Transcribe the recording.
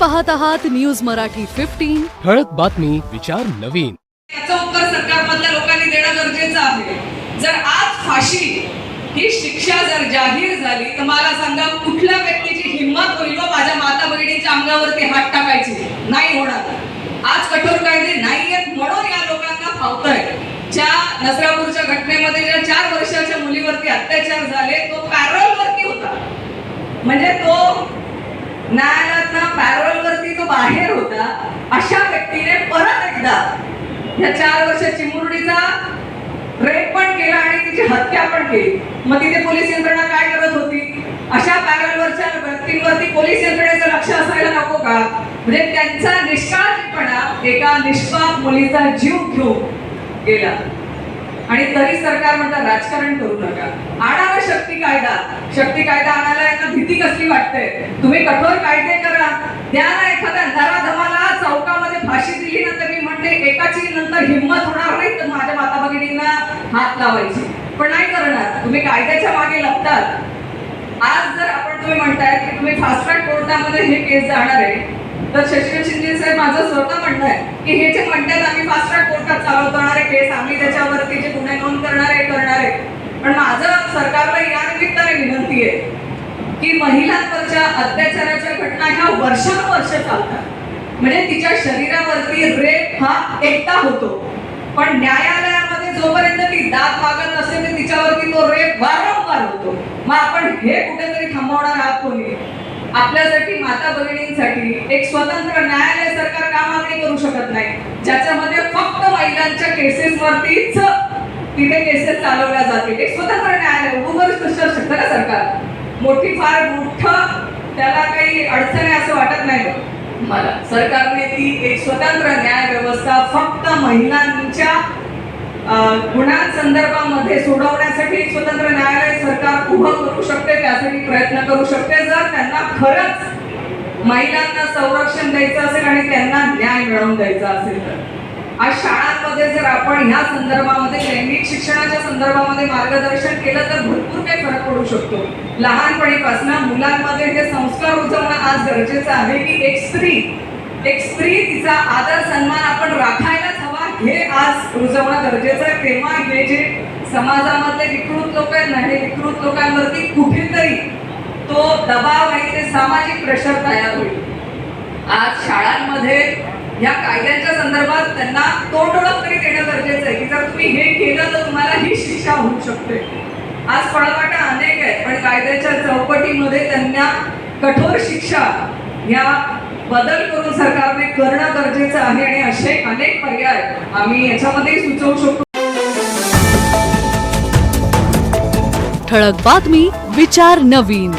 पाहत आहात न्यूज मराठी 15 ठळक बातमी विचार नवीन. याचं उत्तर सरकारमधल्या लोकांनी देणं गरजेचं आहे. जर आज फाशी ही शिक्षा जर जाहीर झाली तर मला सांगा कुठल्या व्यक्तीची हिंमत होईल माझ्या माता भगिनीच्या अंगावरती हात टाकायची? नाही होणार. आज कठोर कायदे नाहीयेत म्हणून या लोकांना फावतंय. ज्या नसरापूरच्या घटनेमध्ये ज्या 4 वर्षाच्या मुलीवरती अत्याचार झाले तो पॅरोल वरती होता, म्हणजे तो न्यायालयातनं पॅरोल वरती तो बाहेर होता. अशा व्यक्तीने परत एकदा या 4 वर्षाची मुरडीचा रेप पण केला आणि तिची हत्या पण केली. मग तिथे पोलीस यंत्रणा काय करत होती? अशा पॅरोलवरच्या व्यक्तींवरती पोलीस यंत्रणेचं लक्ष असायला नको का? म्हणजे त्यांचा निष्काळजीपणा एका निष्पाप मुलीचा जीव घेऊन गेला आणि तरी सरकार म्हणतं राजकारण करू नका. आणा ना शक्ती कायदा आणायला यांना भीती कसली वाटते? तुम्ही कठोर कायदे करा, द्या ना एखाद्या नराधमाला चौकामध्ये फाशी दिली ना तर मी म्हणते एकाची नंतर हिंमत होणार नाही तर माझ्या माता भगिनींना हात लावायची. पण नाही करणार, तुम्ही कायद्याच्या मागे लपतात. आज जर तुम्ही म्हणताय की तुम्ही फास्ट ट्रॅक कोर्टामध्ये हे केस जाणार आहे तर शशिकांत शिंदे साहेब माझं स्वतः म्हणणं आहे की हे जे म्हणतात आम्ही फास्ट ट्रॅक कोर्टात चालवणार आहे केस, आम्ही त्याच्यावरती जे गुन्हे नोंद करणार आहे. पण माझं सरकारला या निमित्ताने विनंती आहे की महिलांवरच्या अत्याचाराच्या घटना ह्या वर्षानुवर्ष चालतात. म्हणजे तिच्या शरीरावरती रेप हा एकदा होतो, पण न्यायालयामध्ये जोपर्यंत ती दाद मागत असते तर तिच्यावरती तो रेप वारंवार होतो. मग आपण हे कुठेतरी थांबवणार आहात कोणी? आपल्यासाठी माता भगिनींसाठी एक स्वतंत्र न्यायालय सरकार का मागणी करू शकत नाही ज्याच्यामध्ये फक्त महिलांच्या केसेस वरतीच तिथे केसेस चालवल्या जातील? एक स्वतंत्र न्यायालय उभं करू शकतं का सरकार? फार मोठं त्याला काही अडचण आहे असं वाटत नाही मला. सरकारने ती एक स्वतंत्र न्याय व्यवस्था फक्त महिलांच्या गुन्ह्यांसंदर्भामध्ये सोडवण्यासाठी एक स्वतंत्र न्यायालय सरकार उभं करू शकते, त्यासाठी प्रयत्न करू शकते जर त्यांना खरंच महिलांना संरक्षण द्यायचं असेल आणि त्यांना न्याय मिळवून द्यायचा असेल तर. आज शाळांमध्ये जर आपण ह्या संदर्भामध्ये लैंगिक शिक्षणाच्या संदर्भामध्ये मार्गदर्शन केलं तर भरपूर काही फरक पडू शकतो. लहानपणीपासून मुलांमध्ये हे संस्कार रुजवणं आज गरजेचं आहे की एक स्त्री तिचा आदर सन्मान आपण राखायलाच हवा हे आज रुजवणं गरजेचं आहे. तेव्हा हे जे समाजामधले विकृत लोक आहेत ना, हे विकृत लोकांवरती कुठेतरी तो दबाव आणि ते सामाजिक प्रेशर तयार होईल. आज शाळांमध्ये या कायद्यांच्या संदर्भात त्यांना तोंड ओळख तरी देणं गरजेचं आहे की जर तुम्ही हे केलं तर तुम्हाला ही शिक्षा होऊ शकते. आज पळवाटा अनेक आहेत पण कायद्याच्या चौकटीमध्ये त्यांना कठोर शिक्षा या बदल करून सरकारने करणं गरजेचं आहे आणि असे अनेक पर्याय आम्ही याच्यामध्ये सुचवू शकतो. ठळक बातमी विचार नवीन.